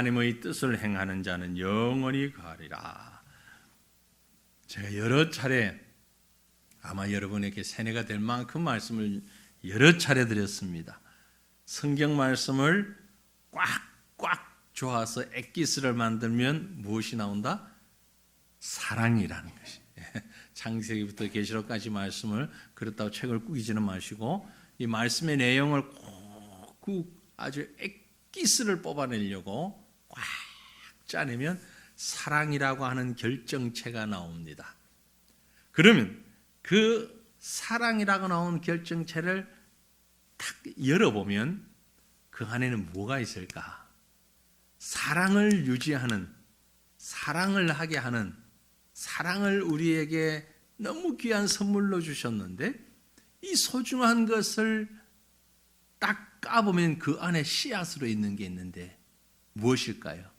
하나님의 뜻을 행하는 자는 영원히 거하리라. 제가 여러 차례 아마 여러분에게 세뇌가 될 만큼 말씀을 여러 차례 드렸습니다. 성경 말씀을 꽉꽉 조아서 엑기스를 만들면 무엇이 나온다? 사랑이라는 것이. 창세기부터 계시록까지 말씀을 그렇다고 책을 꾸기지는 마시고 이 말씀의 내용을 꼭 아주 엑기스를 뽑아내려고 꽉 짜내면 사랑이라고 하는 결정체가 나옵니다. 그러면 그 사랑이라고 나온 결정체를 탁 열어보면 그 안에는 뭐가 있을까? 사랑을 유지하는, 사랑을 하게 하는, 사랑을 우리에게 너무 귀한 선물로 주셨는데 이 소중한 것을 딱 까보면 그 안에 씨앗으로 있는 게 있는데 무엇일까요?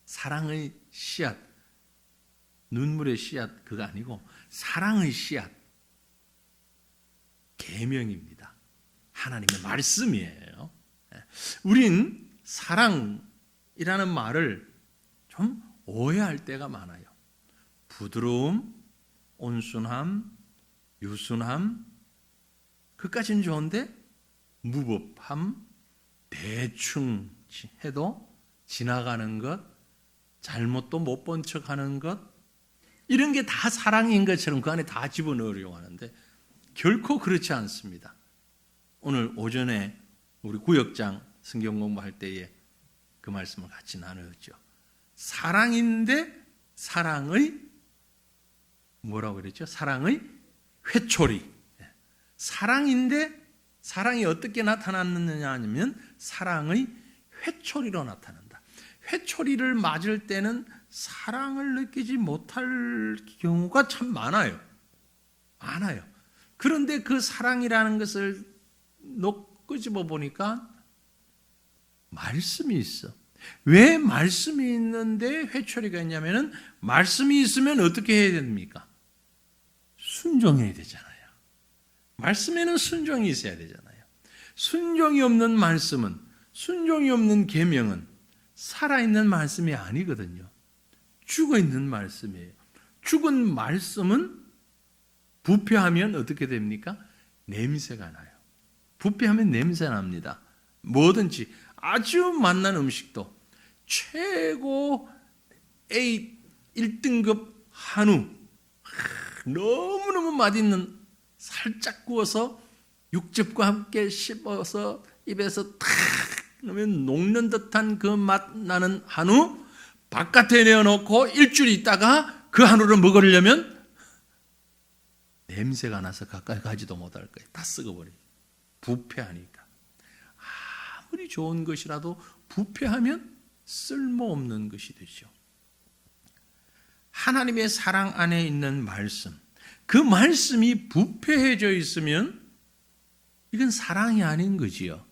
사랑의 씨앗, 눈물의 씨앗 그거 아니고 사랑의 씨앗, 계명입니다. 하나님의 말씀이에요. 우린 사랑이라는 말을 좀 오해할 때가 많아요. 부드러움, 온순함, 유순함, 그까지는 좋은데 무법함, 대충 해도 지나가는 것, 잘못도 못 본 척하는 것, 이런 게 다 사랑인 것처럼 그 안에 다 집어넣으려고 하는데 결코 그렇지 않습니다. 오늘 오전에 우리 구역장 성경 공부할 때에 그 말씀을 같이 나누었죠. 사랑인데 사랑의 뭐라고 그랬죠? 사랑의 회초리. 사랑인데 사랑이 어떻게 나타났느냐 하면 사랑의 회초리로 나타난다. 회초리를 맞을 때는 사랑을 느끼지 못할 경우가 참 많아요. 많아요. 그런데 그 사랑이라는 것을 끄집어 보니까 말씀이 있어. 왜 말씀이 있는데 회초리가 있냐면은 말씀이 있으면 어떻게 해야 됩니까? 순종해야 되잖아요. 말씀에는 순종이 있어야 되잖아요. 순종이 없는 말씀은, 순종이 없는 계명은 살아있는 말씀이 아니거든요. 죽어있는 말씀이에요. 죽은 말씀은 부패하면 어떻게 됩니까? 냄새가 나요. 부패하면 냄새 납니다. 뭐든지 아주 맛난 음식도 최고 A 1등급 한우 너무너무 맛있는 살짝 구워서 육즙과 함께 씹어서 입에서 탁 넣으면 녹는 듯한 그 맛 나는 한우 바깥에 내어놓고 일주일 있다가 그 한우를 먹으려면 냄새가 나서 가까이 가지도 못할 거예요. 다 썩어버려요. 부패하니까. 아무리 좋은 것이라도 부패하면 쓸모없는 것이 되죠. 하나님의 사랑 안에 있는 말씀, 그 말씀이 부패해져 있으면 이건 사랑이 아닌 거지요.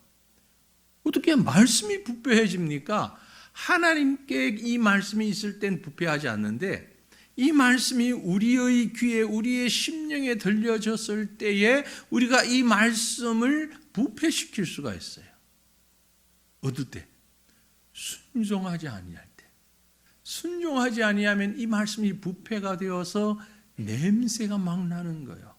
어떻게 말씀이 부패해집니까? 하나님께 이 말씀이 있을 땐 부패하지 않는데 이 말씀이 우리의 귀에 우리의 심령에 들려졌을 때에 우리가 이 말씀을 부패시킬 수가 있어요. 어떨 때? 순종하지 아니할 때. 순종하지 아니하면 이 말씀이 부패가 되어서 냄새가 막 나는 거예요.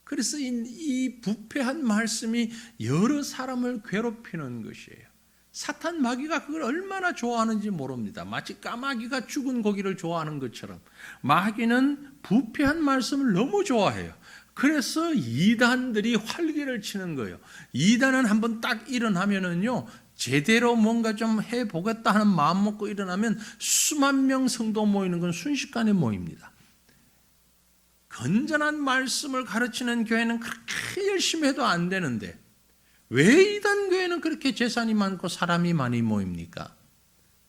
그래서 이 부패한 말씀이 여러 사람을 괴롭히는 것이에요. 사탄 마귀가 그걸 얼마나 좋아하는지 모릅니다. 마치 까마귀가 죽은 고기를 좋아하는 것처럼 마귀는 부패한 말씀을 너무 좋아해요. 그래서 이단들이 활개를 치는 거예요. 이단은 한번 딱 일어나면은요, 제대로 뭔가 좀 해보겠다 하는 마음 먹고 일어나면 수만 명 성도 모이는 건 순식간에 모입니다. 건전한 말씀을 가르치는 교회는 그렇게 열심히 해도 안 되는데 왜 이단 교회는 그렇게 재산이 많고 사람이 많이 모입니까?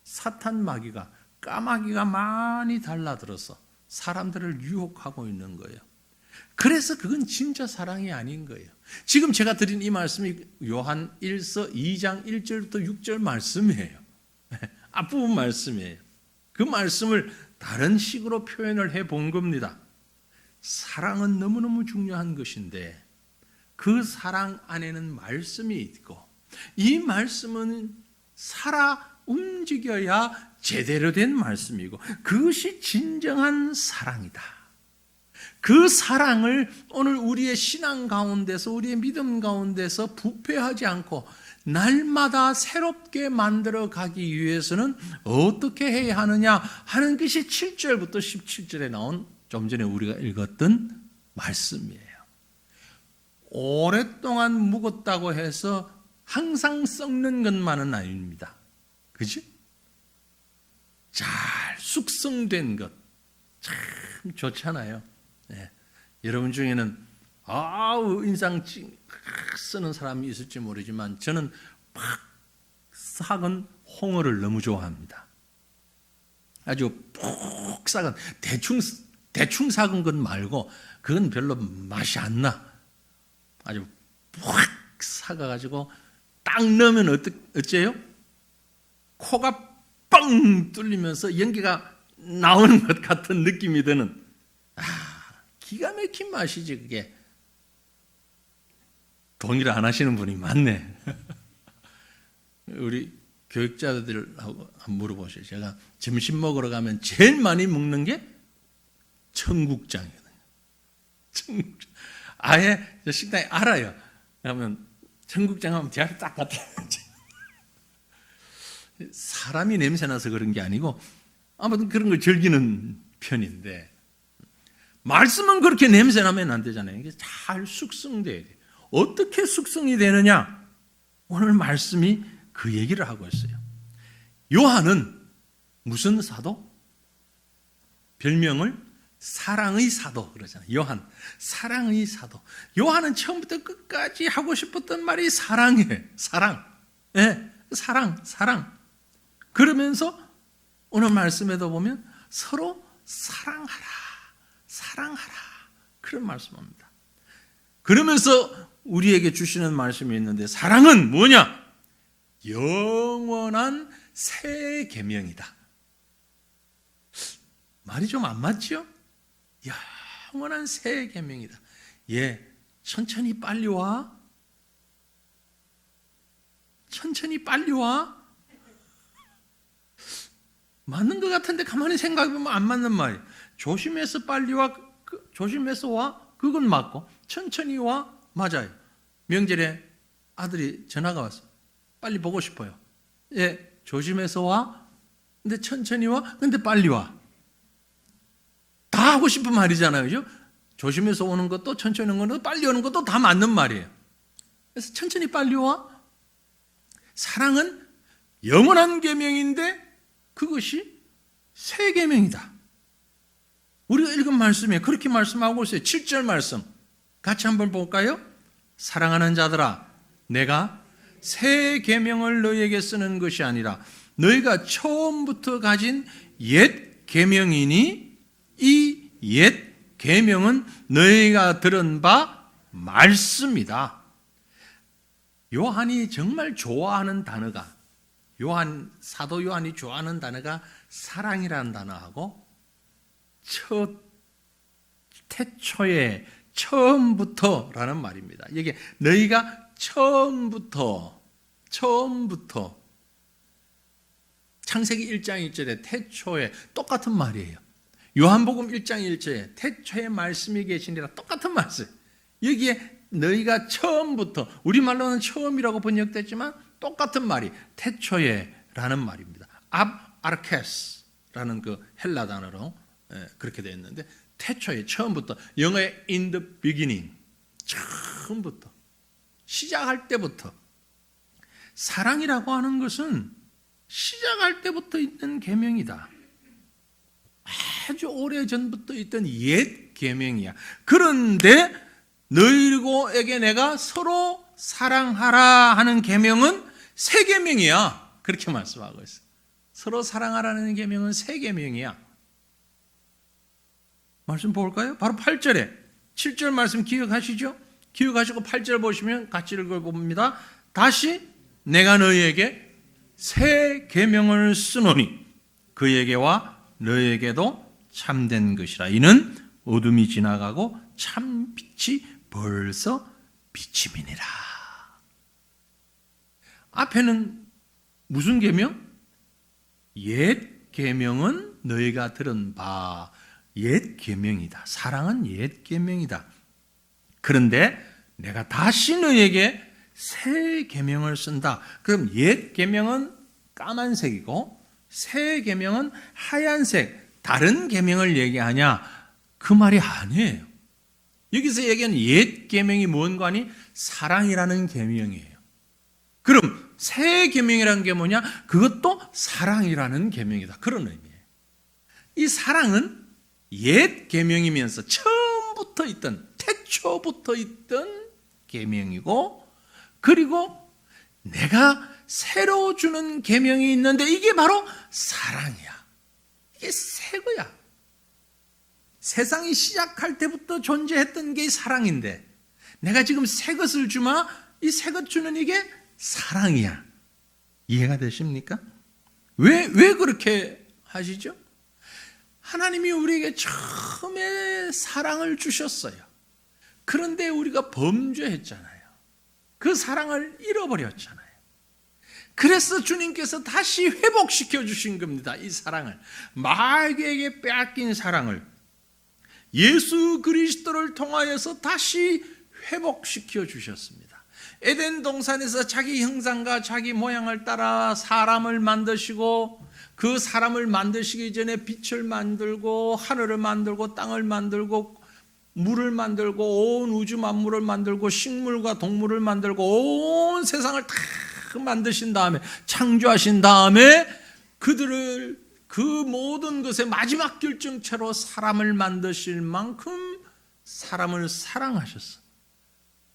사탄 마귀가, 까마귀가 많이 달라들어서 사람들을 유혹하고 있는 거예요. 그래서 그건 진짜 사랑이 아닌 거예요. 지금 제가 드린 이 말씀이 요한 1서 2장 1절부터 6절 말씀이에요. 앞부분 말씀이에요. 그 말씀을 다른 식으로 표현을 해본 겁니다. 사랑은 너무너무 중요한 것인데 그 사랑 안에는 말씀이 있고 이 말씀은 살아 움직여야 제대로 된 말씀이고 그것이 진정한 사랑이다. 그 사랑을 오늘 우리의 신앙 가운데서 우리의 믿음 가운데서 부패하지 않고 날마다 새롭게 만들어 가기 위해서는 어떻게 해야 하느냐 하는 것이 7절부터 17절에 나온 좀 전에 우리가 읽었던 말씀이에요. 오랫동안 묵었다고 해서 항상 썩는 것만은 아닙니다. 그지? 잘 숙성된 것 참 좋잖아요. 네. 여러분 중에는 인상 쓰는 사람이 있을지 모르지만 저는 팍 삭은 홍어를 너무 좋아합니다. 아주 푹 삭은 대충 삭은 것 말고 그건 별로 맛이 안 나. 아주 푹 삭아가지고 딱 넣으면 어째요? 코가 뻥 뚫리면서 연기가 나오는 것 같은 느낌이 드는 기가 막힌 맛이지 그게. 동의를 안 하시는 분이 많네. 우리 교육자들하고 한번 물어보세요. 제가 점심 먹으러 가면 제일 많이 먹는 게 청국장이거든요. 청국장. 아예 식당에 알아요. 그러면 청국장 하면 제 앞에 딱 갖다 사람이 냄새나서 그런 게 아니고 아무튼 그런 걸 즐기는 편인데 말씀은 그렇게 냄새나면 안 되잖아요. 이게 잘 숙성돼야 돼요. 어떻게 숙성이 되느냐? 오늘 말씀이 그 얘기를 하고 있어요. 요한은 무슨 사도? 별명을 사랑의 사도 그러잖아요. 요한, 사랑의 사도. 요한은 처음부터 끝까지 하고 싶었던 말이 사랑이에요. 사랑. 네, 사랑. 그러면서 오늘 말씀에도 보면 서로 사랑하라. 그런 말씀합니다. 그러면서 우리에게 주시는 말씀이 있는데 사랑은 뭐냐? 영원한 새 계명이다. 말이 좀 안 맞죠? 영원한 새 계명이다. 천천히 빨리 와. 맞는 것 같은데 가만히 생각해보면 안 맞는 말이에요. 조심해서 빨리 와. 조심해서 와. 그건 맞고 천천히 와. 맞아요. 명절에 아들이 전화가 왔어. 빨리 보고 싶어요. 조심해서 와. 근데 천천히 와. 근데 빨리 와. 다 하고 싶은 말이잖아요. 그죠? 조심해서 오는 것도 천천히 오는 것도 빨리 오는 것도 다 맞는 말이에요. 그래서 천천히 빨리 와. 사랑은 영원한 계명인데 그것이 새 계명이다. 우리가 읽은 말씀에 그렇게 말씀하고 있어요. 7절 말씀 같이 한번 볼까요? 사랑하는 자들아 내가 새 계명을 너희에게 쓰는 것이 아니라 너희가 처음부터 가진 옛 계명이니 이 옛 계명은 너희가 들은 바 말씀이다. 요한이 정말 좋아하는 단어가 사도 요한이 좋아하는 단어가 사랑이라는 단어하고 태초에 처음부터라는 말입니다. 이게 너희가 처음부터 창세기 1장 1절에 태초에 똑같은 말이에요. 요한복음 1장 1절에 태초에 말씀이 계시니라 똑같은 말씀. 여기에 너희가 처음부터 우리말로는 처음이라고 번역됐지만 똑같은 말이 태초에라는 말입니다. 아르케스라는 그 헬라 단어로 그렇게 되어 있는데 태초에 처음부터 영어의 in the beginning 처음부터 시작할 때부터 사랑이라고 하는 것은 시작할 때부터 있는 계명이다. 아주 오래전부터 있던 옛 계명이야. 그런데 너희에게 내가 서로 사랑하라 하는 계명은 새 계명이야. 그렇게 말씀하고 있어. 서로 사랑하라는 계명은 새 계명이야. 말씀 볼까요? 바로 8절에 7절 말씀 기억하시죠? 기억하시고 8절 보시면 같이 읽어봅니다. 다시 내가 너희에게 새 계명을 쓰노니 그에게와 너희에게도 참된 것이라. 이는 어둠이 지나가고 참 빛이 벌써 비침이니라. 앞에는 무슨 계명? 옛 계명은 너희가 들은 바 옛 계명이다. 사랑은 옛 계명이다. 그런데 내가 다시 너희에게 새 계명을 쓴다. 그럼 옛 계명은 까만색이고 새 계명은 하얀색, 다른 계명을 얘기하냐? 그 말이 아니에요. 여기서 얘기하는 옛 계명이 뭔가니? 사랑이라는 계명이에요. 그럼 새 계명이라는 게 뭐냐? 그것도 사랑이라는 계명이다. 그런 의미예요. 이 사랑은 옛 계명이면서 처음부터 있던, 태초부터 있던 계명이고, 그리고 내가 새로 주는 계명이 있는데 이게 바로 사랑이야. 이게 새 거야. 세상이 시작할 때부터 존재했던 게 사랑인데 내가 지금 새 것을 주마, 이 새 것 주는 이게 사랑이야. 이해가 되십니까? 왜 그렇게 하시죠? 하나님이 우리에게 처음에 사랑을 주셨어요. 그런데 우리가 범죄했잖아요. 그 사랑을 잃어버렸잖아요. 그래서 주님께서 다시 회복시켜 주신 겁니다. 이 사랑을. 마귀에게 빼앗긴 사랑을 예수 그리스도를 통하여서 다시 회복시켜 주셨습니다. 에덴 동산에서 자기 형상과 자기 모양을 따라 사람을 만드시고, 그 사람을 만드시기 전에 빛을 만들고 하늘을 만들고 땅을 만들고 물을 만들고 온 우주 만물을 만들고 식물과 동물을 만들고 온 세상을 다 만드신 다음에, 창조하신 다음에 그들을 그 모든 것의 마지막 결정체로 사람을 만드실 만큼 사람을 사랑하셨어.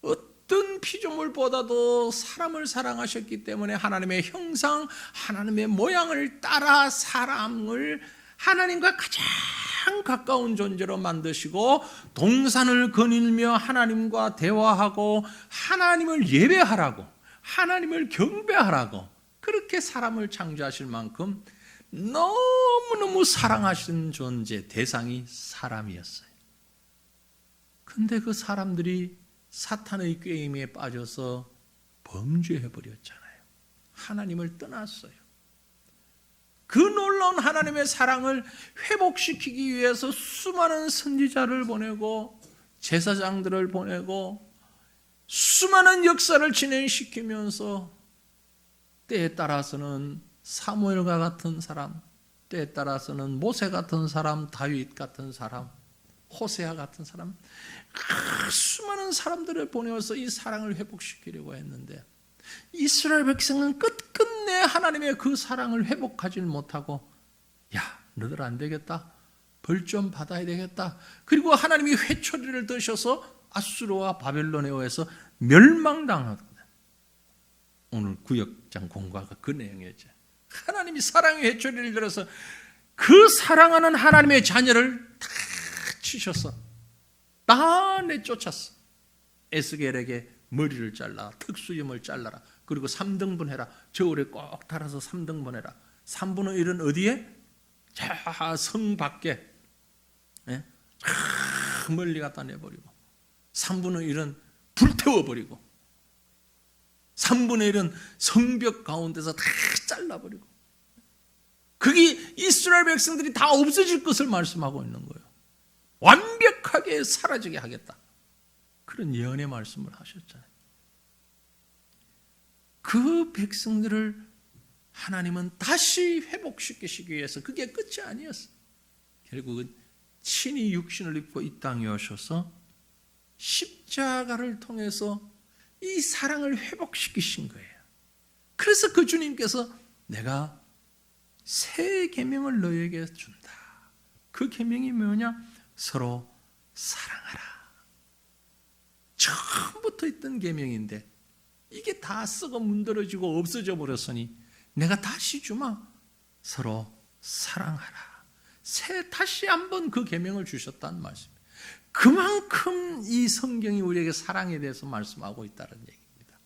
어떤 피조물보다도 사람을 사랑하셨기 때문에 하나님의 형상, 하나님의 모양을 따라 사람을 하나님과 가장 가까운 존재로 만드시고, 동산을 거닐며 하나님과 대화하고 하나님을 예배하라고, 하나님을 경배하라고 그렇게 사람을 창조하실 만큼 너무너무 사랑하신 존재, 대상이 사람이었어요. 근데 그 사람들이 사탄의 꾀임에 빠져서 범죄해버렸잖아요. 하나님을 떠났어요. 그 놀라운 하나님의 사랑을 회복시키기 위해서 수많은 선지자를 보내고 제사장들을 보내고 수많은 역사를 진행시키면서 때에 따라서는 사무엘과 같은 사람, 때에 따라서는 모세 같은 사람, 다윗 같은 사람, 호세아 같은 사람, 수많은 사람들을 보내어서 이 사랑을 회복시키려고 했는데 이스라엘 백성은 끝끝내 하나님의 그 사랑을 회복하지 못하고, 야, 너들 안 되겠다, 벌 좀 받아야 되겠다. 그리고 하나님이 회초리를 드셔서 아수르와 바벨론에 의해서 멸망당하거든. 오늘 구역장 공과가 그 내용이었죠. 하나님이 사랑의 회초리를 들어서 그 사랑하는 하나님의 자녀를 다 치셔서 다 내쫓았어. 에스겔에게 머리를 잘라, 특수염을 잘라라. 그리고 3등분 해라. 저울에 꼭 달아서 3등분 해라. 3분의 1은 어디에? 자, 성 밖에, 멀리 갖다 내버리고, 3분의 1은 불태워버리고, 3분의 1은 성벽 가운데서 다 잘라버리고, 그게 이스라엘 백성들이 다 없어질 것을 말씀하고 있는 거예요. 완벽하게 사라지게 하겠다. 그런 예언의 말씀을 하셨잖아요. 그 백성들을 하나님은 다시 회복시키시기 위해서, 그게 끝이 아니었어요. 결국은 친히 육신을 입고 이 땅에 오셔서 십자가를 통해서 이 사랑을 회복시키신 거예요. 그래서 그 주님께서 내가 새 계명을 너에게 준다. 그 계명이 뭐냐? 서로 사랑하라. 처음부터 있던 계명인데 이게 다 썩어 문드러지고 없어져 버렸으니 내가 다시 주마. 서로 사랑하라. 다시 한번 그 계명을 주셨다는 말씀입니다. 그만큼 이 성경이 우리에게 사랑에 대해서 말씀하고 있다는 얘기입니다.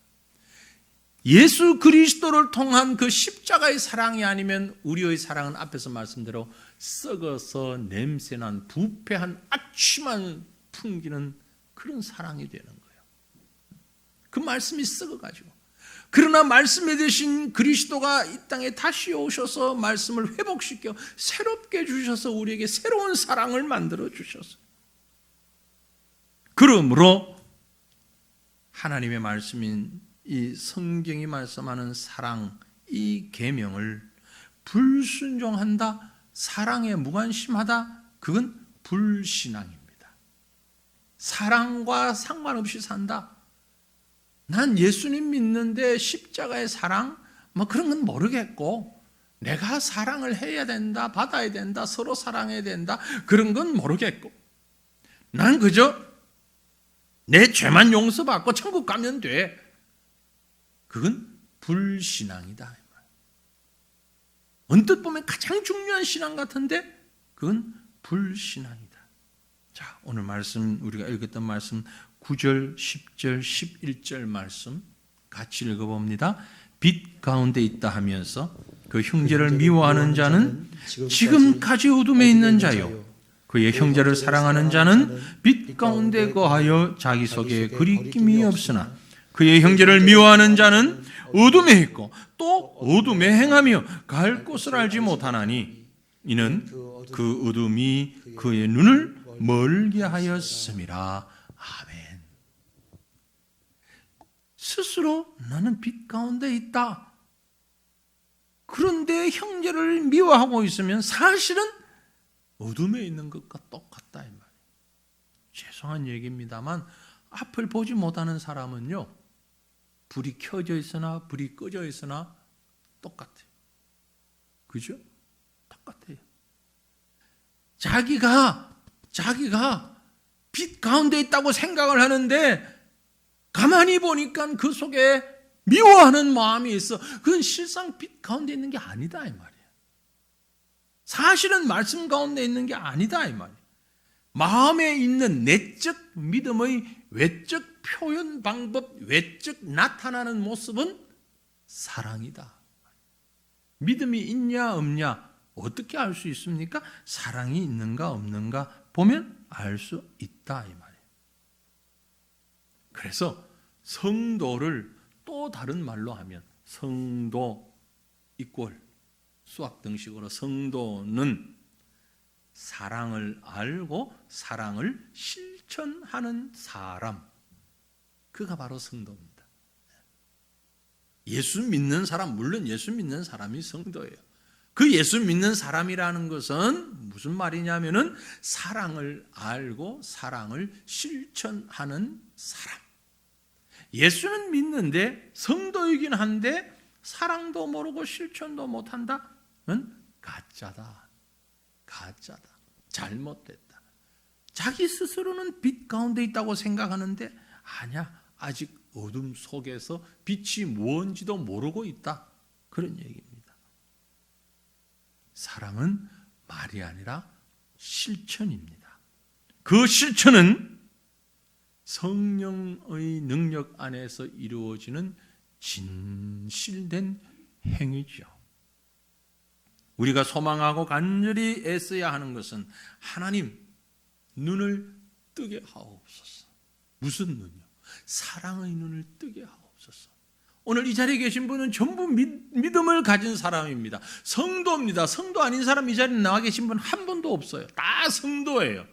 예수 그리스도를 통한 그 십자가의 사랑이 아니면 우리의 사랑은 앞에서 말씀대로 썩어서 냄새난 부패한 악취만 풍기는 그런 사랑이 되는 거예요. 그 말씀이 썩어가지고 그러나 말씀에 대신 그리스도가 이 땅에 다시 오셔서 말씀을 회복시켜 새롭게 주셔서 우리에게 새로운 사랑을 만들어 주셨어요. 그러므로 하나님의 말씀인 이 성경이 말씀하는 사랑, 이 계명을 불순종한다, 사랑에 무관심하다, 그건 불신앙입니다. 사랑과 상관없이 산다. 난 예수님 믿는데 십자가의 사랑 뭐 그런 건 모르겠고, 내가 사랑을 해야 된다, 받아야 된다, 서로 사랑해야 된다, 그런 건 모르겠고, 난 그저 내 죄만 용서받고 천국 가면 돼. 그건 불신앙이다. 언뜻 보면 가장 중요한 신앙 같은데 그건 불신앙이다. 자, 오늘 말씀, 우리가 읽었던 말씀 9절, 10절, 11절 말씀 같이 읽어봅니다. 빛 가운데 있다 하면서 그 형제를 미워하는 자는 지금까지 어둠에 있는 자요, 그의 형제를 사랑하는 자는 빛 가운데 거하여 자기 속에 그리낌이 없으나 그의 형제를 미워하는 자는 어둠에 있고 또 어둠에 행하며 갈 곳을 알지 못하나니 이는 그 어둠이 그의 눈을 멀게 하였음이라. 아멘. 스스로 나는 빛 가운데 있다. 그런데 형제를 미워하고 있으면 사실은 어둠에 있는 것과 똑같다 이 말이에요. 죄송한 얘기입니다만 앞을 보지 못하는 사람은요, 불이 켜져 있으나 불이 꺼져 있으나 똑같아요. 그죠? 똑같아요. 자기가 빛 가운데 있다고 생각을 하는데 가만히 보니까 그 속에 미워하는 마음이 있어. 그건 실상 빛 가운데 있는 게 아니다 이 말이에요. 사실은 말씀 가운데 있는 게 아니다 이 말이에요. 마음에 있는 내적 믿음의 외적 표현 방법, 외적 나타나는 모습은 사랑이다. 믿음이 있냐 없냐 어떻게 알 수 있습니까? 사랑이 있는가 없는가 보면 알 수 있다 이 말이에요. 그래서 성도를 또 다른 말로 하면 성도 이꼴 수학 등식으로 성도는 사랑을 알고 사랑을 실천하는 사람, 그가 바로 성도입니다. 예수 믿는 사람, 물론 예수 믿는 사람이 성도예요. 그 예수 믿는 사람이라는 것은 무슨 말이냐면은 사랑을 알고 사랑을 실천하는 사람. 예수는 믿는데 성도이긴 한데 사랑도 모르고 실천도 못한다? 는 가짜다. 가짜다. 잘못됐다. 자기 스스로는 빛 가운데 있다고 생각하는데 아니야. 아직 어둠 속에서 빛이 뭔지도 모르고 있다. 그런 얘기입니다. 사랑은 말이 아니라 실천입니다. 그 실천은 성령의 능력 안에서 이루어지는 진실된 행위죠. 우리가 소망하고 간절히 애써야 하는 것은 하나님 눈을 뜨게 하옵소서. 무슨 눈이요? 사랑의 눈을 뜨게 하옵소서. 오늘 이 자리에 계신 분은 전부 믿음을 가진 사람입니다. 성도입니다. 성도 아닌 사람 이 자리에 나와 계신 분 한 분도 없어요. 다 성도예요.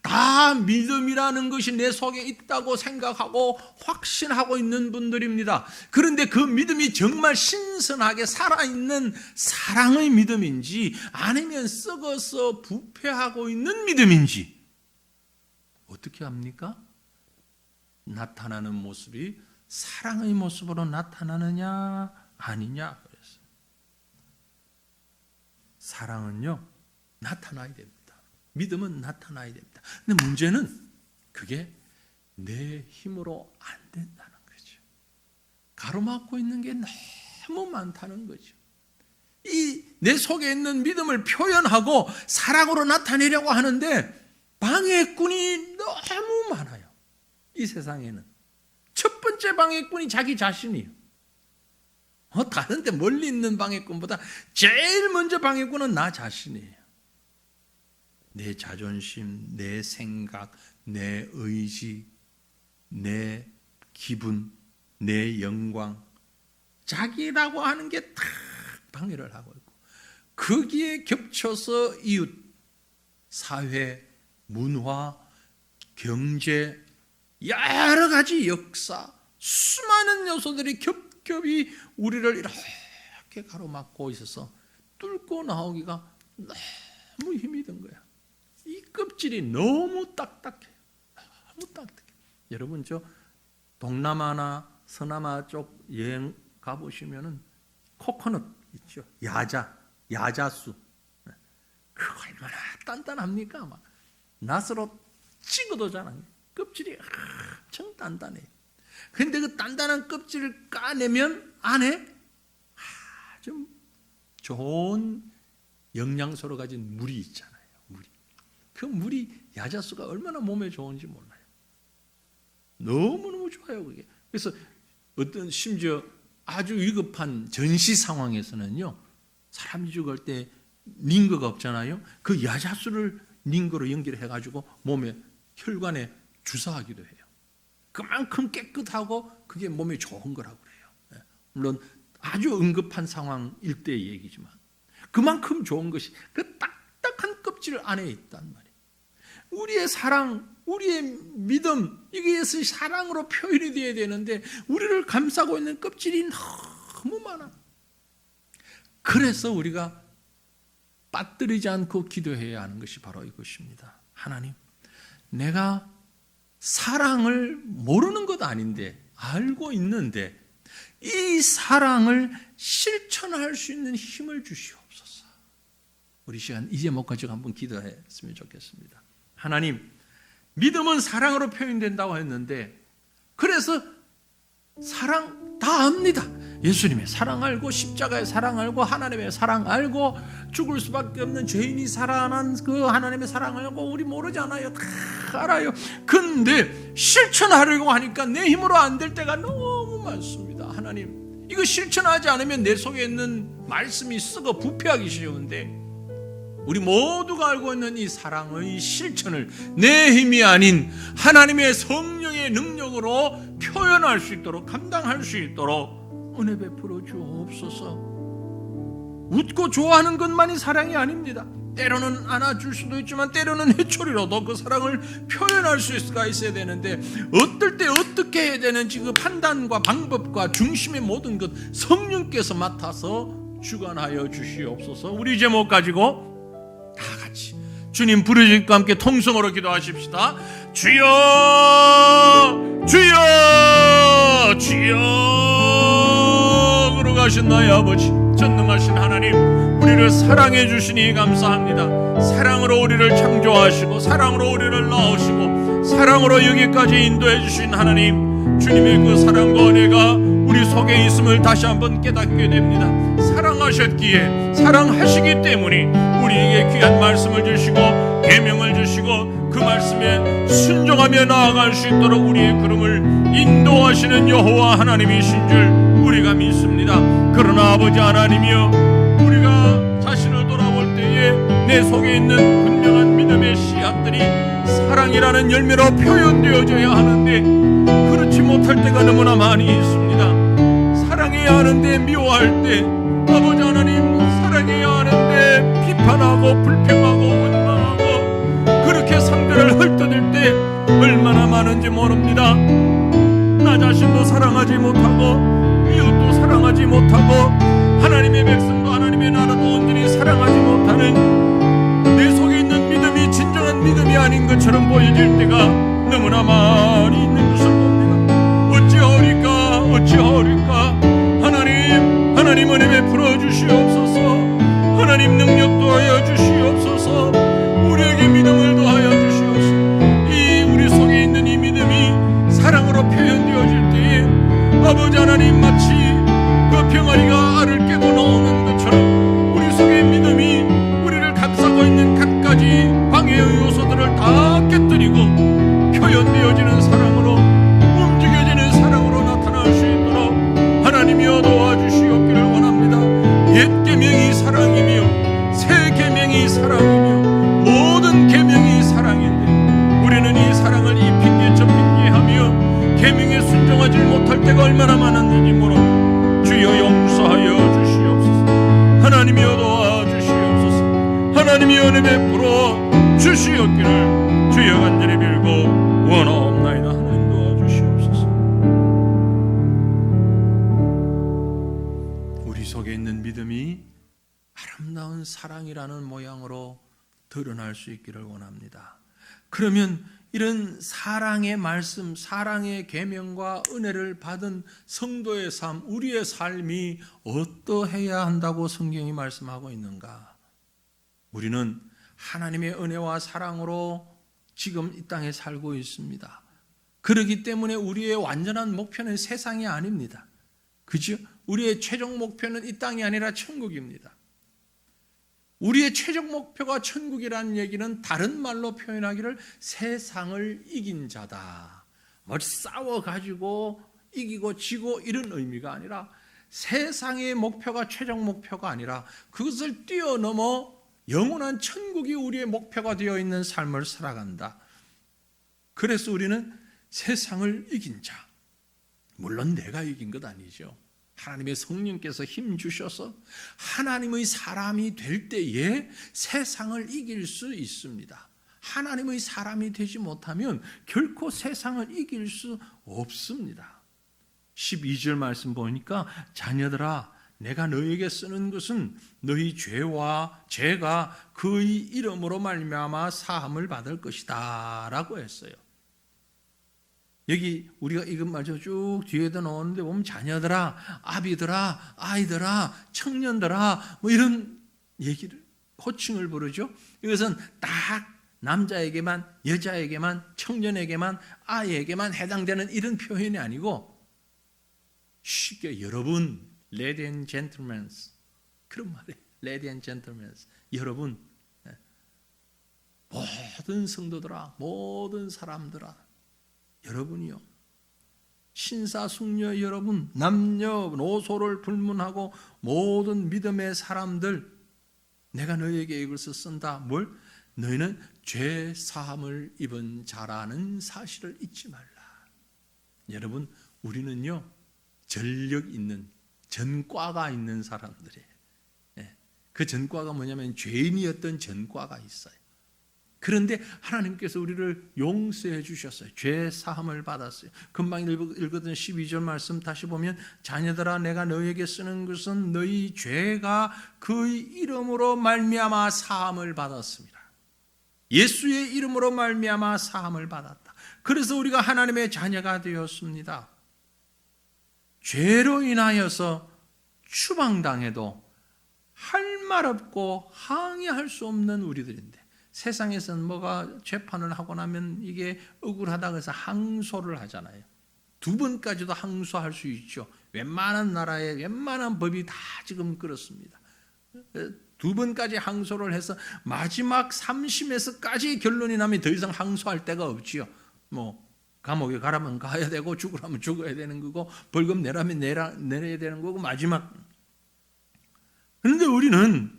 다 믿음이라는 것이 내 속에 있다고 생각하고 확신하고 있는 분들입니다. 그런데 그 믿음이 정말 신선하게 살아있는 사랑의 믿음인지 아니면 썩어서 부패하고 있는 믿음인지 어떻게 합니까? 나타나는 모습이 사랑의 모습으로 나타나느냐 아니냐 그랬어요. 사랑은요 나타나야 됩니다. 믿음은 나타나야 됩니다. 근데 문제는 그게 내 힘으로 안 된다는 거죠. 가로막고 있는 게 너무 많다는 거죠. 이 내 속에 있는 믿음을 표현하고 사랑으로 나타내려고 하는데 방해꾼이 너무 많아요. 이 세상에는 첫 번째 방해꾼이 자기 자신이에요. 다른 데 멀리 있는 방해꾼보다 제일 먼저 방해꾼은 나 자신이에요. 내 자존심, 내 생각, 내 의지, 내 기분, 내 영광, 자기라고 하는 게 다 방해를 하고 있고, 거기에 겹쳐서 이웃, 사회, 문화, 경제, 여러 가지 역사, 수많은 요소들이 겹겹이 우리를 이렇게 가로막고 있어서 뚫고 나오기가 너무 힘이 든 거야. 이 껍질이 너무 딱딱해요. 너무 딱딱해. 여러분, 저 동남아나 서남아 쪽 여행 가보시면은 코코넛 있죠. 야자수. 그거 얼마나 단단합니까? 막 낫으로 찍어도 잘 안 돼요. 껍질이 엄청 단단해요. 그런데 그 단단한 껍질을 까내면 안에 아주 좋은 영양소로 가진 물이 있잖아요. 그 물이 야자수가 얼마나 몸에 좋은지 몰라요. 너무너무 좋아요, 그게. 그래서 어떤 심지어 아주 위급한 전시 상황에서는요, 사람이 죽을 때 링거가 없잖아요. 그 야자수를 링거로 연결해가지고 몸에 혈관에 주사하기도 해요. 그만큼 깨끗하고 그게 몸에 좋은 거라고 그래요. 물론 아주 응급한 상황일 때의 얘기지만 그만큼 좋은 것이 그 딱딱한 껍질 안에 있단 말이에요. 우리의 사랑, 우리의 믿음, 이게 사랑으로 표현이 되어야 되는데 우리를 감싸고 있는 껍질이 너무 많아. 그래서 우리가 빠뜨리지 않고 기도해야 하는 것이 바로 이것입니다. 하나님, 내가 사랑을 모르는 것 아닌데 알고 있는데 이 사랑을 실천할 수 있는 힘을 주시옵소서. 우리 시간 이 제목 가지고 한번 기도했으면 좋겠습니다. 하나님, 믿음은 사랑으로 표현된다고 했는데, 그래서 사랑 다 압니다. 예수님의 사랑 알고, 십자가의 사랑 알고, 하나님의 사랑 알고, 죽을 수밖에 없는 죄인이 살아난 그 하나님의 사랑 알고, 우리 모르잖아요. 다 알아요. 근데 실천하려고 하니까 내 힘으로 안 될 때가 너무 많습니다. 하나님, 이거 실천하지 않으면 내 속에 있는 말씀이 썩어 부패하기 쉬운데, 우리 모두가 알고 있는 이 사랑의 실천을 내 힘이 아닌 하나님의 성령의 능력으로 표현할 수 있도록, 감당할 수 있도록 은혜 베풀어 주옵소서. 웃고 좋아하는 것만이 사랑이 아닙니다. 때로는 안아줄 수도 있지만 때로는 회초리로도 그 사랑을 표현할 수가 있어야 되는데, 어떨 때 어떻게 해야 되는지 그 판단과 방법과 중심의 모든 것 성령께서 맡아서 주관하여 주시옵소서. 우리 제목 가지고 다 같이 주님 부르짖과 함께 통성으로 기도하십시다. 주여, 주여, 주여. 거룩하신 나의 아버지, 전능하신 하나님, 우리를 사랑해 주시니 감사합니다. 사랑으로 우리를 창조하시고 사랑으로 우리를 낳으시고 사랑으로 여기까지 인도해 주신 하나님, 주님의 그 사랑과 은혜가 우리 속에 있음을 다시 한번 깨닫게 됩니다. 사랑하셨기에, 사랑하시기 때문에 우리에게 귀한 말씀을 주시고 계명을 주시고 그 말씀에 순종하며 나아갈 수 있도록 우리의 걸음을 인도하시는 여호와 하나님이신 줄 우리가 믿습니다. 그러나 아버지 하나님이여, 우리가 자신을 돌아볼 때에 내 속에 있는 분명한 믿음의 씨앗들이 사랑이라는 열매로 표현되어져야 하는데 그렇지 못할 때가 너무나 많이 있습니다. 사랑해야 하는데 미워할 때, 아버지 하나님, 사랑해야 하는데 비판하고 불평하고 원망하고 그렇게 상대를 헐뜯을 때 얼마나 많은지 모릅니다. 나 자신도 사랑하지 못하고 이웃도 사랑하지 못하고 하나님의 백성도 하나님의 나라도 온전히 사랑하지 못하는 내 속에 있는 믿음이 진정한 믿음이 아닌 것처럼 보여질 때가 너무나 많이 있는 것을 봅니다. 어찌하오리까, 어찌하오리까. 하나님 은혜 베풀어 주시옵소서. 하나님 능력 더하여 주시옵소서. 우리에게 믿음을 더하여 주시옵소서. 이 우리 속에 있는 이 믿음이 사랑으로 표현되어질 때에 아버지 하나님, 마치 그 병아리가 알을 깨고 나오는 것처럼 우리 속의 믿음이 우리를 감싸고 있는 갖가지 방해의 요소들을 다 깨뜨리고 표현되어지는 사랑으로, 움직여지는 사랑으로 나타날 수 있도록 하나님이여 도와주시옵기를 원합니다. 옛 계명이 사랑이며 새 계명이 사랑이며 모든 계명이 사랑인데 우리는 이 사랑을 이 핑계 저 핑계하며 계명에 순종하지 못할 때가 얼마나 많았는지 모릅니다. 주여 하나님이 은혜 베풀어 주시옵기를 주여 간절히 빌고 원하옵나이다. 하나님 도와주시옵소서. 우리 속에 있는 믿음이 아름다운 사랑이라는 모양으로 드러날 수 있기를 원합니다. 그러면 이런 사랑의 말씀, 사랑의 계명과 은혜를 받은 성도의 삶, 우리의 삶이 어떠해야 한다고 성경이 말씀하고 있는가? 우리는 하나님의 은혜와 사랑으로 지금 이 땅에 살고 있습니다. 그렇기 때문에 우리의 완전한 목표는 세상이 아닙니다. 그죠? 우리의 최종 목표는 이 땅이 아니라 천국입니다. 우리의 최종 목표가 천국이라는 얘기는 다른 말로 표현하기를 세상을 이긴 자다. 뭐 싸워가지고 이기고 지고 이런 의미가 아니라 세상의 목표가 최종 목표가 아니라 그것을 뛰어넘어 영원한 천국이 우리의 목표가 되어 있는 삶을 살아간다. 그래서 우리는 세상을 이긴 자. 물론 내가 이긴 것 아니죠. 하나님의 성령께서 힘 주셔서 하나님의 사람이 될 때에 세상을 이길 수 있습니다. 하나님의 사람이 되지 못하면 결코 세상을 이길 수 없습니다. 12절 말씀 보니까 자녀들아 내가 너에게 쓰는 것은 너희 죄와 죄가 그의 이름으로 말미암아 사함을 받을 것이다 라고 했어요. 여기 우리가 이것 말죠. 쭉 뒤에도 나오는데 보면 자녀들아, 아비들아, 아이들아, 청년들아 뭐 이런 얘기를 호칭을 부르죠. 이것은 딱 남자에게만, 여자에게만, 청년에게만, 아이에게만 해당되는 이런 표현이 아니고 쉽게 여러분, Ladies and Gentlemen 그런 말이에요. Ladies and Gentlemen 여러분, 모든 성도들아, 모든 사람들아 여러분이요, 신사숙녀 여러분, 남녀노소를 불문하고 모든 믿음의 사람들, 내가 너희에게 이것을 쓴다. 뭘? 너희는 죄 사함을 입은 자라는 사실을 잊지 말라. 여러분, 우리는요 전력 있는, 전과가 있는 사람들이에요. 그 전과가 뭐냐면 죄인이었던 전과가 있어요. 그런데 하나님께서 우리를 용서해 주셨어요. 죄 사함을 받았어요. 금방 읽었던 12절 말씀 다시 보면 자녀들아 내가 너희에게 쓰는 것은 너희 죄가 그의 이름으로 말미암아 사함을 받았습니다. 예수의 이름으로 말미암아 사함을 받았다. 그래서 우리가 하나님의 자녀가 되었습니다. 죄로 인하여서 추방당해도 할 말 없고 항의할 수 없는 우리들인데 세상에서는 뭐가 재판을 하고 나면 이게 억울하다고 해서 항소를 하잖아요. 2번까지도 항소할 수 있죠. 웬만한 나라에 웬만한 법이 다 지금 그렇습니다. 2번까지 항소를 해서 마지막 3심에서까지 결론이 나면 더 이상 항소할 데가 없지요. 뭐 감옥에 가라면 가야 되고 죽으라면 죽어야 되는 거고 벌금 내라면 내려야 되는 거고 마지막. 그런데 우리는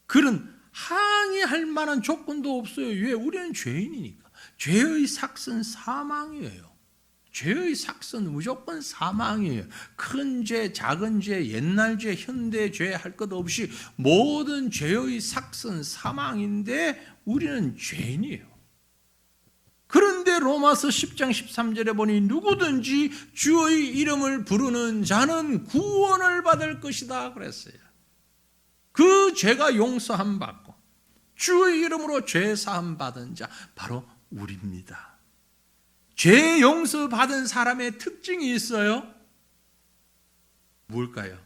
그런 항의할 만한 조건도 없어요. 왜? 우리는 죄인이니까. 죄의 삭은 사망이에요. 죄의 삭은 무조건 사망이에요. 큰 죄, 작은 죄, 옛날 죄, 현대 죄 할 것 없이 모든 죄의 삭은 사망인데 우리는 죄인이에요. 그런데 로마서 10장 13절에 보니 누구든지 주의 이름을 부르는 자는 구원을 받을 것이다 그랬어요. 그 죄가 용서함 받고 주의 이름으로 죄 사함 받은 자 바로 우리입니다. 죄 용서 받은 사람의 특징이 있어요. 뭘까요?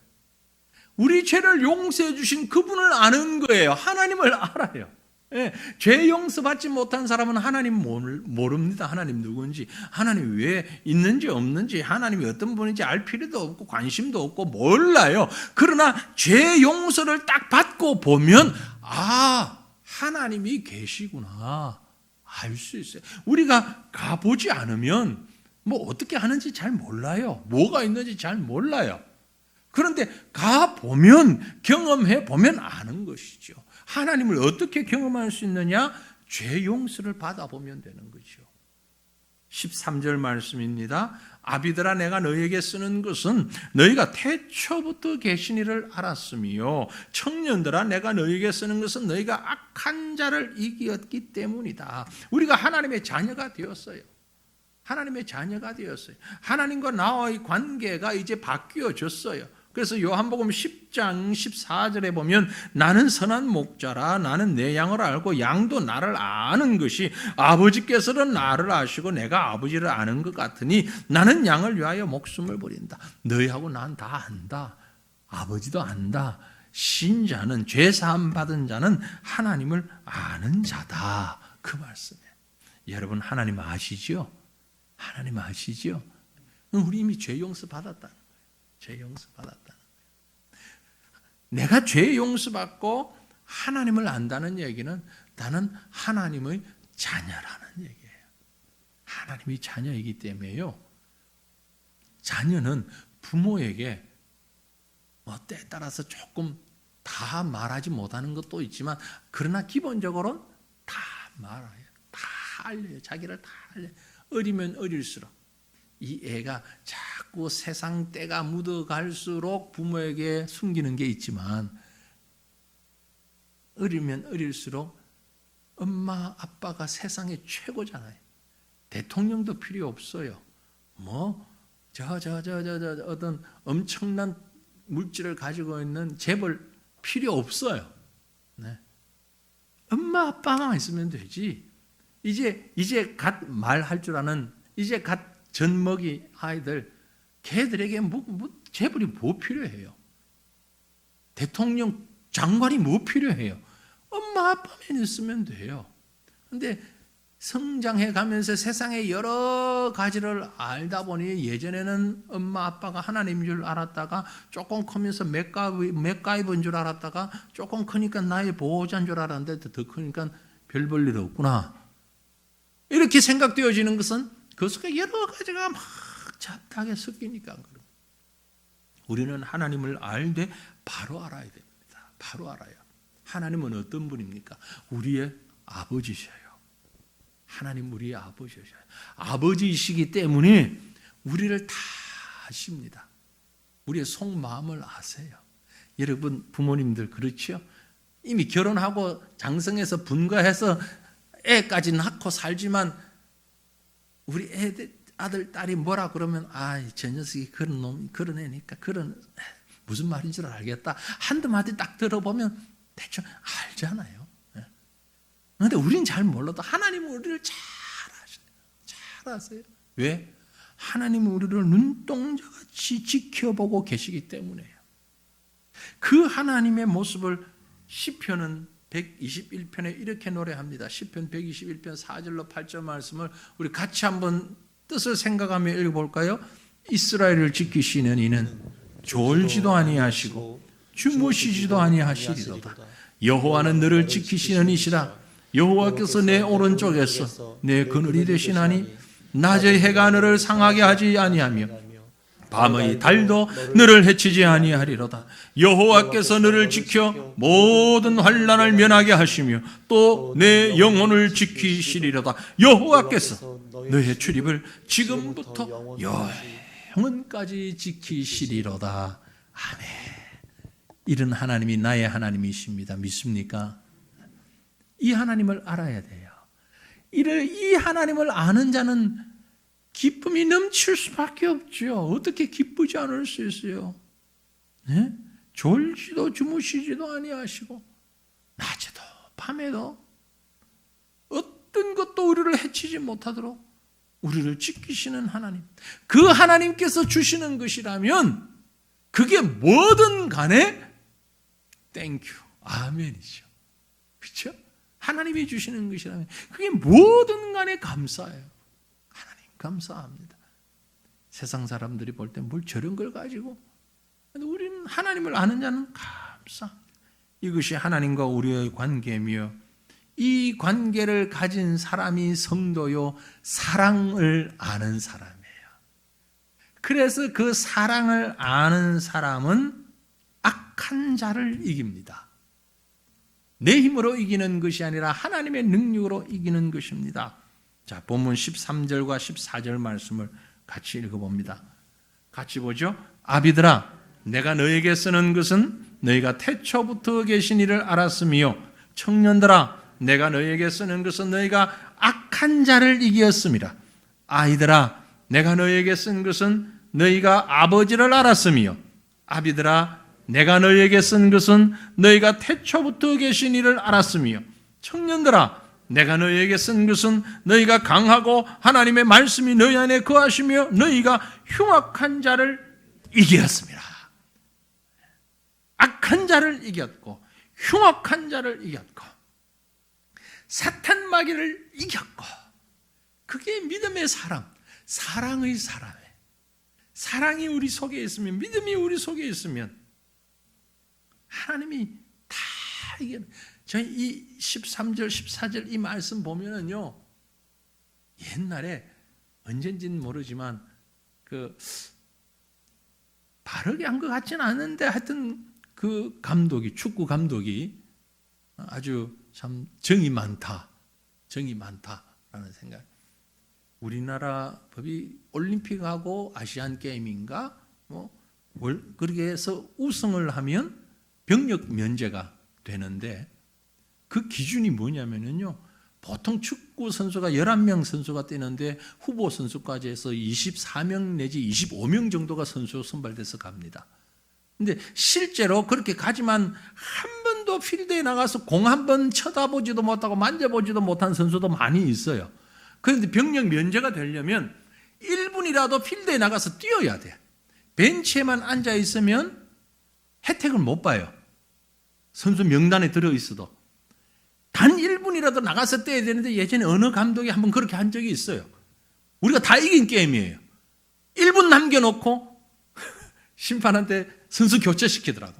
우리 죄를 용서해 주신 그분을 아는 거예요. 하나님을 알아요. 예, 죄 용서받지 못한 사람은 하나님 모릅니다. 하나님 누군지, 하나님 왜 있는지 없는지, 하나님이 어떤 분인지 알 필요도 없고 관심도 없고 몰라요. 그러나 죄 용서를 딱 받고 보면 하나님이 계시구나 알 수 있어요. 우리가 가보지 않으면 뭐 어떻게 하는지 잘 몰라요. 뭐가 있는지 잘 몰라요. 그런데 가보면, 경험해 보면 아는 것이죠. 하나님을 어떻게 경험할 수 있느냐? 죄 용서를 받아보면 되는 거죠. 13절 말씀입니다. 아비들아 내가 너희에게 쓰는 것은 너희가 태초부터 계신 이를 알았으며 청년들아 내가 너희에게 쓰는 것은 너희가 악한 자를 이기었기 때문이다. 우리가 하나님의 자녀가 되었어요. 하나님의 자녀가 되었어요. 하나님과 나와의 관계가 이제 바뀌어졌어요. 그래서 요한복음 10장 14절에 보면 나는 선한 목자라 나는 내 양을 알고 양도 나를 아는 것이 아버지께서는 나를 아시고 내가 아버지를 아는 것 같으니 나는 양을 위하여 목숨을 버린다. 너희하고 난 다 안다. 아버지도 안다. 신자는 죄사함 받은 자는 하나님을 아는 자다. 그 말씀이에요. 여러분 하나님 아시죠? 하나님 아시죠? 우리 이미 죄 용서 받았다는 거예요. 죄 용서 받았다는 거예요. 내가 죄 용서 받고 하나님을 안다는 얘기는 나는 하나님의 자녀라는 얘기예요. 하나님이 자녀이기 때문에요. 자녀는 부모에게 때에 따라서 조금 다 말하지 못하는 것도 있지만 그러나 기본적으로는 다 말해요. 다 알려요. 자기를 다 알려요. 어리면 어릴수록 이 애가 자꾸 세상 때가 묻어갈수록 부모에게 숨기는 게 있지만 어리면 어릴수록 엄마 아빠가 세상의 최고잖아요. 대통령도 필요 없어요. 어떤 엄청난 물질을 가지고 있는 재벌 필요 없어요. 네. 엄마 아빠만 있으면 되지. 이제 갓 말할 줄 아는 이제 갓 젖먹이 아이들 걔들에게 재벌이 뭐 필요해요? 대통령 장관이 뭐 필요해요? 엄마 아빠만 있으면 돼요. 근데 성장해 가면서 세상의 여러 가지를 알다 보니 예전에는 엄마 아빠가 하나님인 줄 알았다가 조금 크면서 맥가이버인 줄 알았다가 조금 크니까 나의 보호자인 줄 알았는데 더 크니까 별 볼 일 없구나. 이렇게 생각되어지는 것은 그 속에 여러 가지가 막 잡다하게 섞이니까 그런. 우리는 하나님을 알되 바로 알아야 됩니다. 바로 알아요. 하나님은 어떤 분입니까? 우리의 아버지셔요. 하나님 우리의 아버지셔요. 아버지이시기 때문에 우리를 다 아십니다. 우리의 속마음을 아세요. 여러분 부모님들 그렇죠? 이미 결혼하고 장성해서 분가해서 애까지 낳고 살지만 우리 아들, 딸이 뭐라 그러면 저 녀석이 그런 놈, 그런 애니까 무슨 말인 줄 알겠다. 한두 마디 딱 들어보면 대충 알잖아요. 그런데 우리는 잘 몰라도 하나님은 우리를 잘 아세요. 왜? 하나님은 우리를 눈동자같이 지켜보고 계시기 때문에요. 그 하나님의 모습을 시편은 121편에 이렇게 노래합니다. 시편 121편 4절로 8절 말씀을 우리 같이 한번 뜻을 생각하며 읽어볼까요? 이스라엘을 지키시는 이는 졸지도 아니하시고 주무시지도 아니하시리로다. 여호와는 너를 지키시는 이시라. 여호와께서 내 오른쪽에서 내 그늘이 되시나니 낮의 해가 너를 상하게 하지 아니하며 밤의 달도 너를 해치지 아니하리로다. 여호와께서 너를 지켜 모든 환난을 면하게 하시며 또 내 영혼을 지키시리로다. 여호와께서 너의 출입을 지금부터 영원까지 지키시리로다. 아멘. 이런 하나님이 나의 하나님이십니다. 믿습니까? 이 하나님을 알아야 돼요. 이 하나님을 아는 자는 기쁨이 넘칠 수밖에 없죠. 어떻게 기쁘지 않을 수 있어요? 네? 졸지도 주무시지도 아니하시고 낮에도 밤에도 어떤 것도 우리를 해치지 못하도록 우리를 지키시는 하나님. 그 하나님께서 주시는 것이라면 그게 뭐든 간에 땡큐, 아멘이죠. 그렇죠? 하나님이 주시는 것이라면 그게 뭐든 간에 감사해요. 하나님 감사합니다. 세상 사람들이 볼 때 뭘 저런 걸 가지고, 우리는 하나님을 아는 자는 감사합니다. 이것이 하나님과 우리의 관계며 이 관계를 가진 사람이 성도요, 사랑을 아는 사람이에요. 그래서 그 사랑을 아는 사람은 악한 자를 이깁니다. 내 힘으로 이기는 것이 아니라 하나님의 능력으로 이기는 것입니다. 자, 본문 13절과 14절 말씀을 같이 읽어봅니다. 같이 보죠. 아비들아, 내가 너에게 쓰는 것은 너희가 태초부터 계신 이를 알았으며, 청년들아, 내가 너에게 쓰는 것은 너희가 악한 자를 이기었습니다. 아이들아, 내가 너에게 쓴 것은 너희가 아버지를 알았으며, 아비들아, 내가 너희에게 쓴 것은 너희가 태초부터 계신 이를 알았으며, 청년들아, 내가 너희에게 쓴 것은 너희가 강하고 하나님의 말씀이 너희 안에 거하시며 너희가 흉악한 자를 이겼습니다. 악한 자를 이겼고 흉악한 자를 이겼고 사탄 마귀를 이겼고, 그게 믿음의 사랑, 사랑의 사람이에요. 사랑이 우리 속에 있으면, 믿음이 우리 속에 있으면 하나님이 다 이겨. 저희 이 13절, 14절 이 말씀 보면은요, 옛날에 언젠지는 모르지만 바르게 한 것 같지는 않은데 하여튼 그 감독이, 축구 감독이 아주 참 정이 많다라는 생각. 우리나라 법이 올림픽하고 아시안 게임인가 그렇게 해서 우승을 하면 병역 면제가 되는데, 그 기준이 뭐냐면요, 보통 축구 선수가 11명 선수가 뛰는데 후보 선수까지 해서 24명 내지 25명 정도가 선수 선발돼서 갑니다. 근데 실제로 그렇게 가지만 한 번도 필드에 나가서 공 한 번 쳐다보지도 못하고 만져보지도 못한 선수도 많이 있어요. 그런데 병역 면제가 되려면 1분이라도 필드에 나가서 뛰어야 돼. 벤치에만 앉아 있으면 혜택을 못 봐요. 선수 명단에 들어있어도. 단 1분이라도 나가서 뛰어야 되는데, 예전에 어느 감독이 한번 그렇게 한 적이 있어요. 우리가 다 이긴 게임이에요. 1분 남겨놓고 심판한테 선수 교체시키더라고.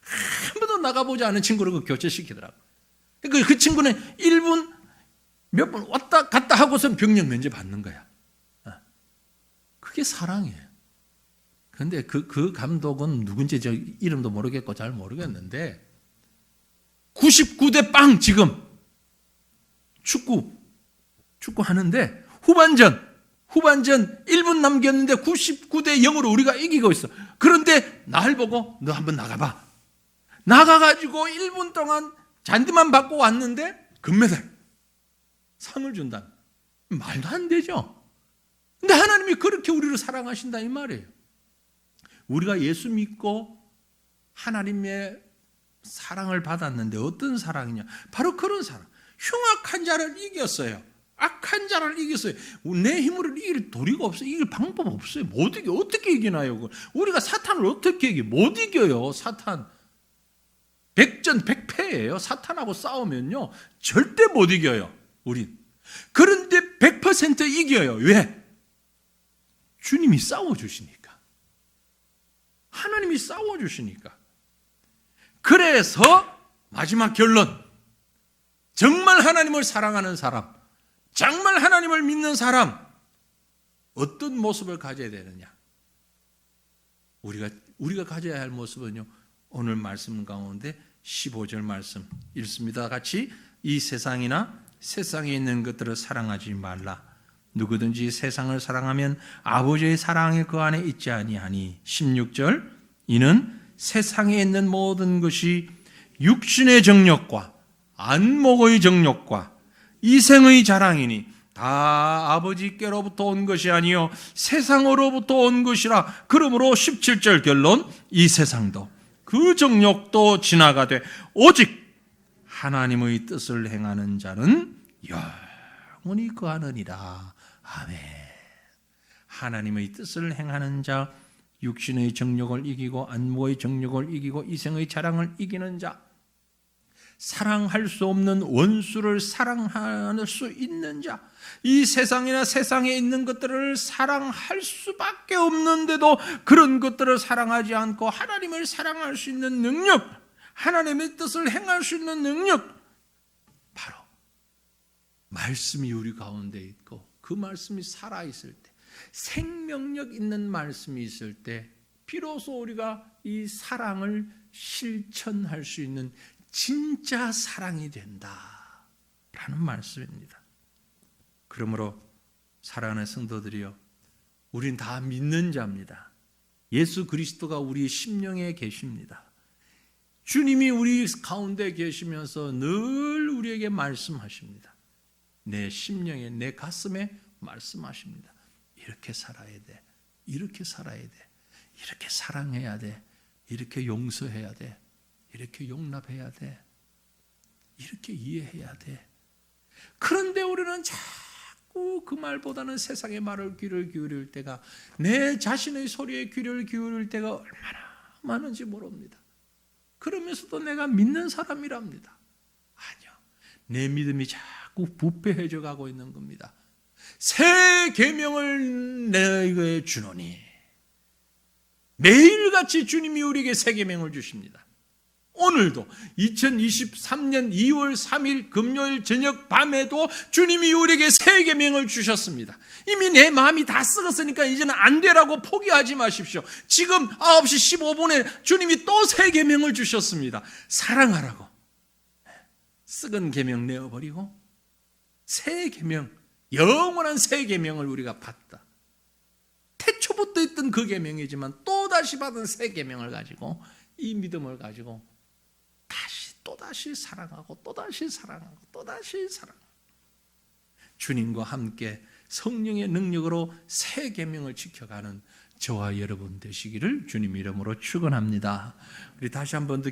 한 번도 나가보지 않은 친구를 교체시키더라고. 그 친구는 1분 몇 번 왔다 갔다 하고서 병역 면제 받는 거야. 그게 사랑이에요. 그런데 그 감독은 누군지 저 이름도 모르겠고 잘 모르겠는데, 99대 빵 지금 축구 하는데 후반전 1분 남겼는데 99대 0으로 우리가 이기고 있어. 그런데 날 보고 너 한번 나가봐. 나가가지고 1분 동안 잔디만 받고 왔는데 금메달 상을 준다. 말도 안 되죠. 근데 하나님이 그렇게 우리를 사랑하신다 이 말이에요. 우리가 예수 믿고 하나님의 사랑을 받았는데 어떤 사랑이냐? 바로 그런 사랑. 흉악한 자를 이겼어요. 악한 자를 이겼어요. 내 힘으로 이길 도리가 없어요. 이길 방법 없어요. 못 이겨. 어떻게 이기나요? 우리가 사탄을 어떻게 이겨? 못 이겨요. 사탄. 백전백패예요. 사탄하고 싸우면요, 절대 못 이겨요. 우린. 그런데 100% 이겨요. 왜? 주님이 싸워주시니까. 하나님이 싸워주시니까. 그래서 마지막 결론, 정말 하나님을 사랑하는 사람, 정말 하나님을 믿는 사람, 어떤 모습을 가져야 되느냐? 우리가 가져야 할 모습은요, 오늘 말씀 가운데 15절 말씀 읽습니다. 같이. 이 세상이나 세상에 있는 것들을 사랑하지 말라. 누구든지 세상을 사랑하면 아버지의 사랑이 그 안에 있지 아니하니. 16절. 이는 세상에 있는 모든 것이 육신의 정욕과 안목의 정욕과 이생의 자랑이니 다 아버지께로부터 온 것이 아니요 세상으로부터 온 것이라. 그러므로 17절 결론, 이 세상도 그 정욕도 지나가되 오직 하나님의 뜻을 행하는 자는 영원히 거하느니라. 아멘. 하나님의 뜻을 행하는 자, 육신의 정욕을 이기고 안목의 정욕을 이기고 이생의 자랑을 이기는 자, 사랑할 수 없는 원수를 사랑할 수 있는 자, 이 세상이나 세상에 있는 것들을 사랑할 수밖에 없는데도 그런 것들을 사랑하지 않고 하나님을 사랑할 수 있는 능력, 하나님의 뜻을 행할 수 있는 능력, 바로 말씀이 우리 가운데 있고 그 말씀이 살아있을 때, 생명력 있는 말씀이 있을 때 비로소 우리가 이 사랑을 실천할 수 있는 진짜 사랑이 된다라는 말씀입니다. 그러므로 사랑하는 성도들이여, 우린 다 믿는 자입니다. 예수 그리스도가 우리 심령에 계십니다. 주님이 우리 가운데 계시면서 늘 우리에게 말씀하십니다. 내 심령에, 내 가슴에 말씀하십니다. 이렇게 살아야 돼. 이렇게 살아야 돼. 이렇게 사랑해야 돼. 이렇게 용서해야 돼. 이렇게 용납해야 돼. 이렇게 이해해야 돼. 그런데 우리는 자꾸 그 말보다는 세상의 말을 귀를 기울일 때가, 내 자신의 소리에 귀를 기울일 때가 얼마나 많은지 모릅니다. 그러면서도 내가 믿는 사람이랍니다. 아니요. 내 믿음이 자꾸 부패해져 가고 있는 겁니다. 새 계명을 내게 주노니, 매일같이 주님이 우리에게 새 계명을 주십니다. 오늘도 2023년 2월 3일 금요일 저녁 밤에도 주님이 우리에게 새 계명을 주셨습니다. 이미 내 마음이 다 썩었으니까 이제는 안 되라고 포기하지 마십시오. 지금 9시 15분에 주님이 또 새 계명을 주셨습니다. 사랑하라고. 썩은 계명 내어버리고 새 계명, 영원한 새 계명을 우리가 받다. 태초부터 있던 그 계명이지만 또다시 받은 새 계명을 가지고, 이 믿음을 가지고 또다시 사랑하고 또다시 사랑하고 또다시 사랑하고, 주님과 함께 성령의 능력으로 새 계명을 지켜가는 저와 여러분 되시기를 주님 이름으로 축원합니다. 우리 다시 한 번 더